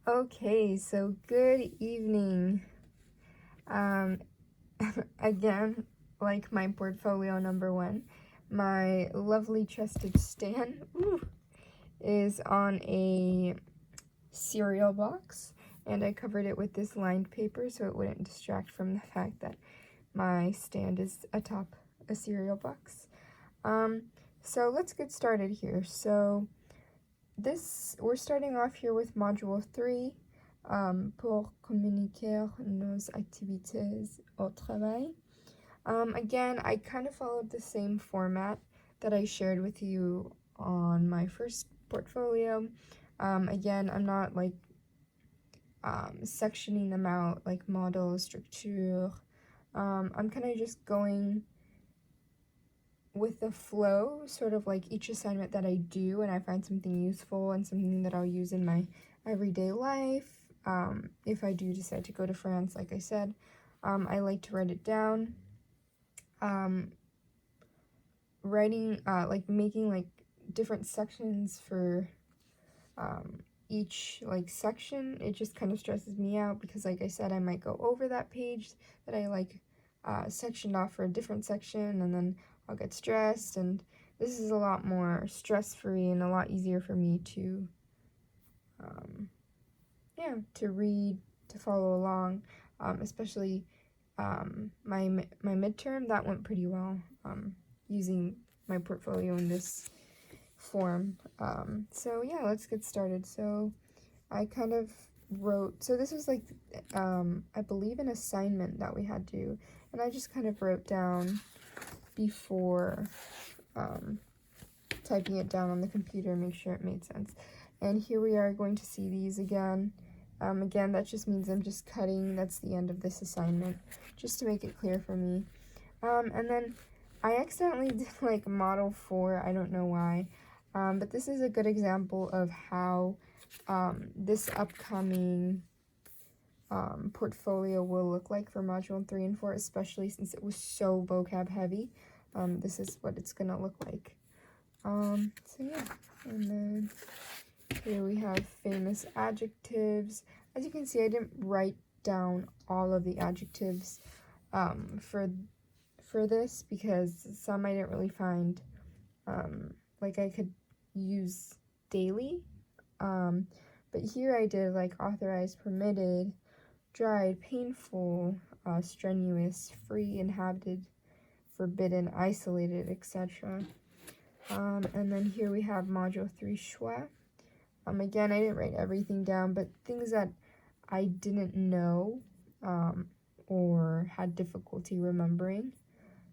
Okay, so good evening. Um, again, like my portfolio number one, my lovely trusted Stan is on a cereal box, and I covered it with this lined paper so it wouldn't distract from the fact that my stand is atop a cereal box. So let's get started here. So we're starting off here with Module 3, pour communiquer nos activités au travail. Again, I kind of followed the same format that I shared with you on my first portfolio. Again, I'm not like sectioning them out like model, structure. I'm kind of just going with the flow, sort of like each assignment that I do and I find something useful and something that I'll use in my everyday life. If I do decide to go to France, like I said, I like to write it down. Writing, like making like different sections for each like section, it just kind of stresses me out because like I said, I might go over that page that I like sectioned off for a different section, and then I'll get stressed, and this is a lot more stress-free and a lot easier for me to to read, to follow along, especially my midterm, that went pretty well, using my portfolio in this form. So yeah, let's get started. So I kind of wrote, so this was like, I believe an assignment that we had to do, and I just kind of wrote down before typing it down on the computer, make sure it made sense. And here we are going to see these again. Again, that just means I'm just cutting, that's the end of this assignment, just to make it clear for me. And then I accidentally did like model 4, I don't know why, but this is a good example of how this upcoming portfolio will look like for module 3 and 4, especially since it was so vocab heavy. This is what it's gonna look like. So yeah, and then here we have famous adjectives. As you can see, I didn't write down all of the adjectives for this because some I didn't really find like I could use daily. But here I did like authorized, permitted, dried, painful, strenuous, free, inhabited, forbidden, isolated, etc. And then here we have module 3 choix. Again, I didn't write everything down, but things that I didn't know or had difficulty remembering.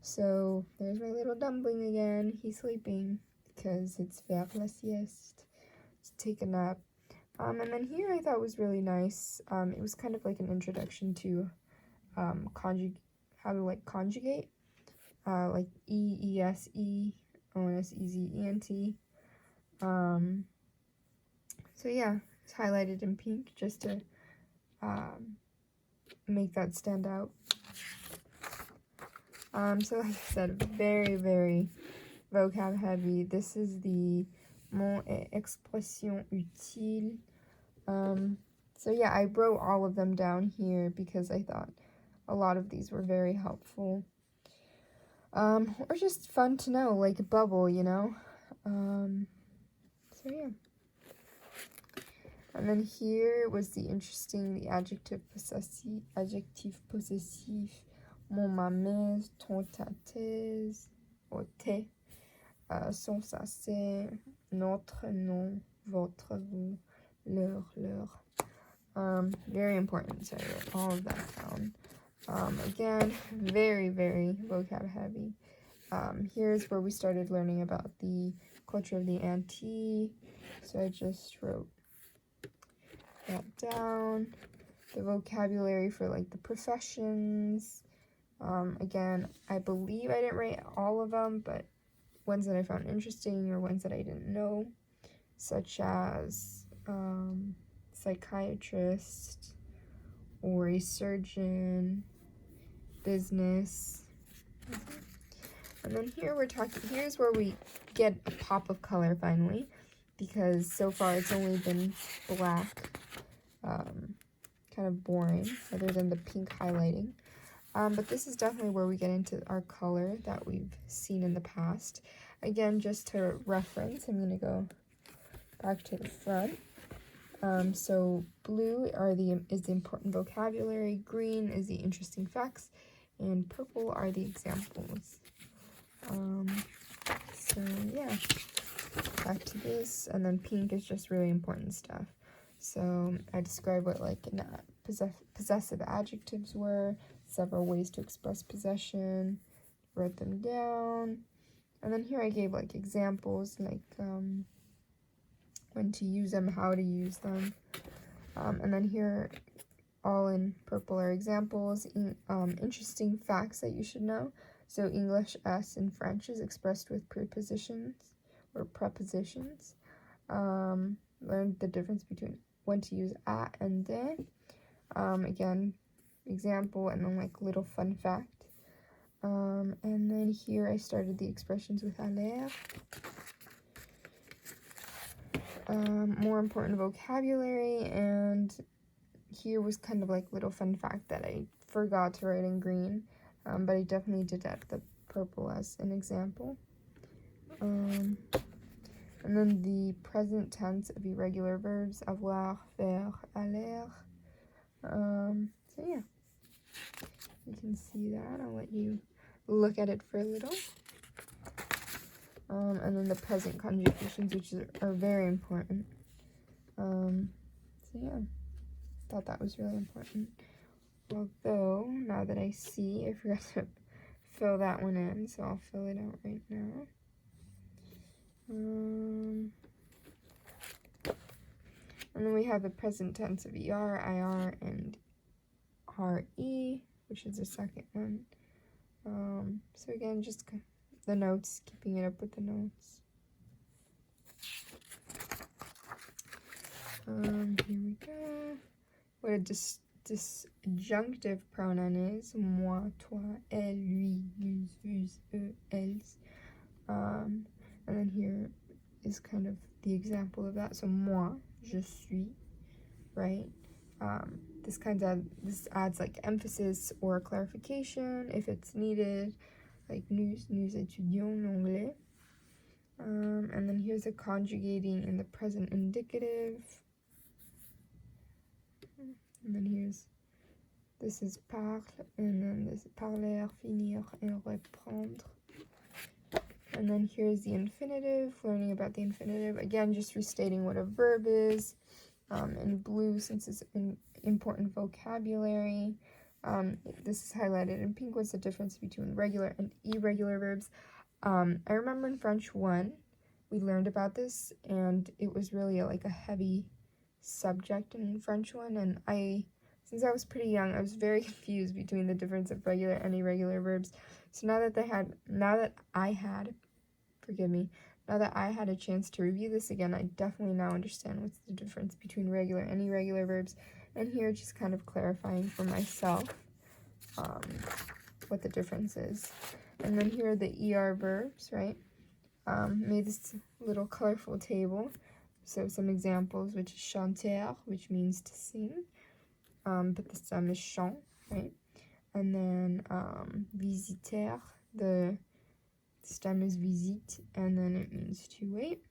So there's my little dumpling again. He's sleeping because it's vers la sieste, to take a nap. And then here I thought was really nice. It was kind of like an introduction to how to like conjugate, like E-E-S-E, O-N-S-E-Z-E-N-T. So yeah, it's highlighted in pink just to make that stand out. So like I said, very, very vocab heavy. This is the mots et expressions utiles. So yeah, I wrote all of them down here because I thought a lot of these were very helpful. Or just fun to know, like a bubble, you know? So yeah. And then here was the adjective possessif, mon, ma mère, ton, ta, tes, ou tes, son, sa, c'est, notre, non, votre, vous, leur. Very important, so I wrote all of that down. Again, very, very vocab heavy. Here's where we started learning about the culture of the Antilles, so I just wrote that down. The vocabulary for like the professions. Again, I believe I didn't write all of them, but ones that I found interesting or ones that I didn't know, such as psychiatrist or a surgeon, business. And then here's where we get a pop of color finally, because so far it's only been black kind of boring, other than the pink highlighting. But this is definitely where we get into our color that we've seen in the past. Again, just to reference, I'm going to go back to the front. So blue is the important vocabulary, green is the interesting facts, and purple are the examples. So yeah, back to this, and then pink is just really important stuff. So I described what like possessive adjectives were, several ways to express possession, wrote them down, and then here I gave like examples, like when to use them, how to use them, and then here all in purple are examples, interesting facts that you should know. So English S in French is expressed with prepositions or prepositions. Learn the difference between when to use a and de. Again, example, and then like little fun fact. And then here I started the expressions with aller. More important vocabulary, and here was kind of like little fun fact that I forgot to write in green, but I definitely did at the purple as an example. And then the present tense of irregular verbs, avoir, faire, aller. So yeah, you can see that. I'll let you look at it for a little. And then the present conjugations, which are very important. So yeah, thought that was really important. Although, now that I see, I forgot to fill that one in, so I'll fill it out right now. And then we have the present tense of ER, IR, and RE, which is the second one. So again, just the notes, keeping it up with the notes. Here we go. What a disjunctive pronoun is. Moi, toi, elle, lui, us, eux, elles. And then here is kind of the example of that. So moi, je suis, right? This adds like emphasis or clarification if it's needed, like nous étudions l'anglais. And then here's a conjugating in the present indicative. And then this is parle, and then this is parler, finir, et reprendre. And then here's the infinitive, learning about the infinitive. Again, just restating what a verb is. In blue, since it's an important vocabulary. This is highlighted in pink. What's the difference between regular and irregular verbs? I remember in French 1, we learned about this, and it was really like a heavy subject in French 1, and since I was pretty young, I was very confused between the difference of regular and irregular verbs. So now that I had a chance to review this again, I definitely now understand what's the difference between regular and irregular verbs, and here just kind of clarifying for myself what the difference is. And then here are the ER verbs, right? Made this little colorful table. So some examples, which is chanter, which means to sing, but the stem is chant, right? And then visiter, the stem is visite, and then it means to wait.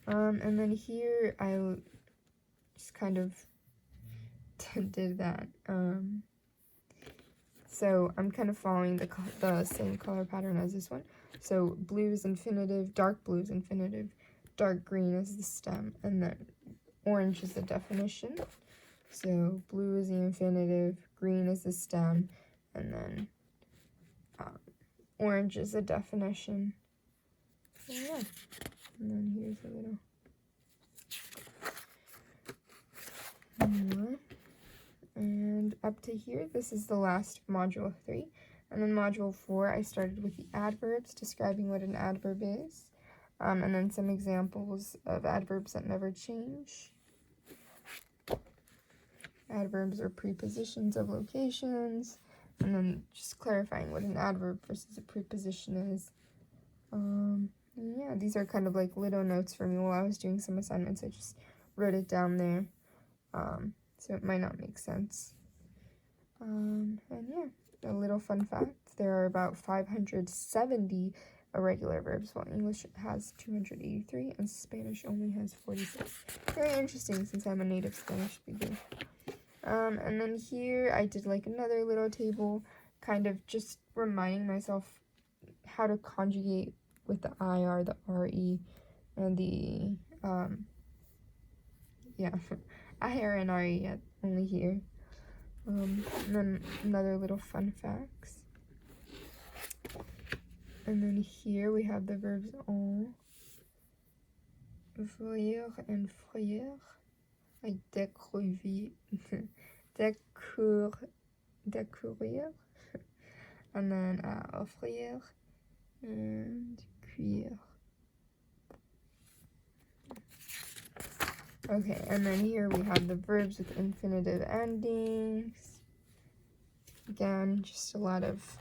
And then here I just kind of did that. So I'm kind of following the same color pattern as this one. So blue is infinitive, dark blue is infinitive, dark green is the stem, and then orange is the definition. So blue is the infinitive, green is the stem, and then orange is the definition. So yeah, and then here's a little more. And up to here, this is the last of module 3. And then module 4, I started with the adverbs, describing what an adverb is. And then some examples of adverbs that never change. Adverbs are prepositions of locations. And then just clarifying what an adverb versus a preposition is. Yeah, these are kind of like little notes for me while I was doing some assignments. I just wrote it down there, so it might not make sense. And yeah, a little fun fact, there are about 570 irregular verbs, while English has 283 and Spanish only has 46. Very interesting since I'm a native Spanish speaker. And then here I did like another little table, kind of just reminding myself how to conjugate with the IR, the RE, and the, IR and RE only here. And then another little fun facts. And then here we have the verbs en, voyeur and frayeur, like découvrir, découvrir, and then offrir and cuire. Okay, and then here we have the verbs with infinitive endings. Again, just a lot of,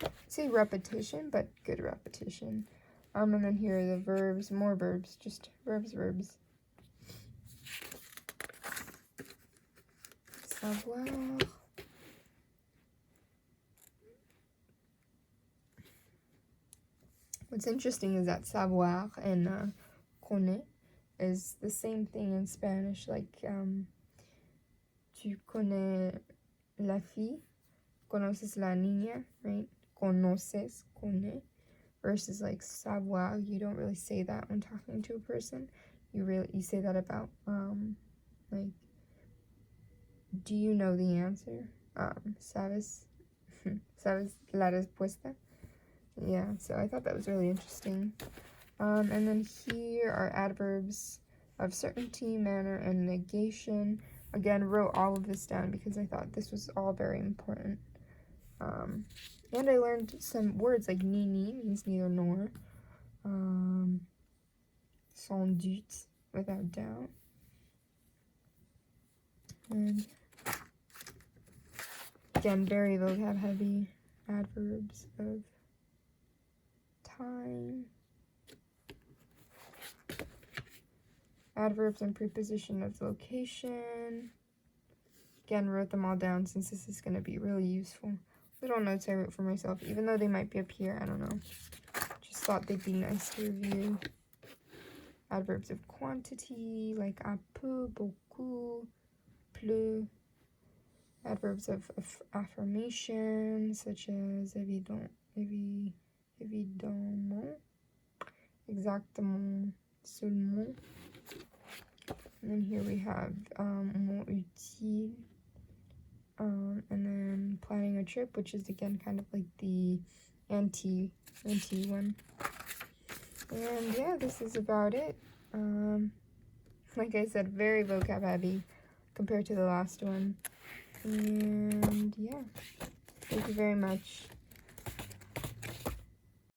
I'd say repetition, but good repetition. And then here are the verbs, more verbs, just verbs. Savoir. What's interesting is that savoir and connaître is the same thing in Spanish, like tu connais la fille, conoces la niña, right? Conoces, connais, versus like savoir, you don't really say that when talking to a person. You say that about like, do you know the answer? Sabes la respuesta? Yeah, so I thought that was really interesting. And then here are adverbs of certainty, manner, and negation. Again, wrote all of this down because I thought this was all very important. And I learned some words like ni means neither nor. Sans doute, without doubt. And again, very vocab heavy. Adverbs of time. Adverbs and preposition of location. Again, wrote them all down since this is going to be really useful. Little notes I wrote for myself, even though they might be up here, I don't know. Just thought they'd be nice to review. Adverbs of quantity, like à peu, beaucoup, plus. Adverbs of affirmation, such as évidemment, exactement, seulement. And then here we have mot utile, and then planning a trip, which is again kind of like the anti one. And yeah, this is about it. Like I said, very vocab heavy compared to the last one. And yeah, thank you very much.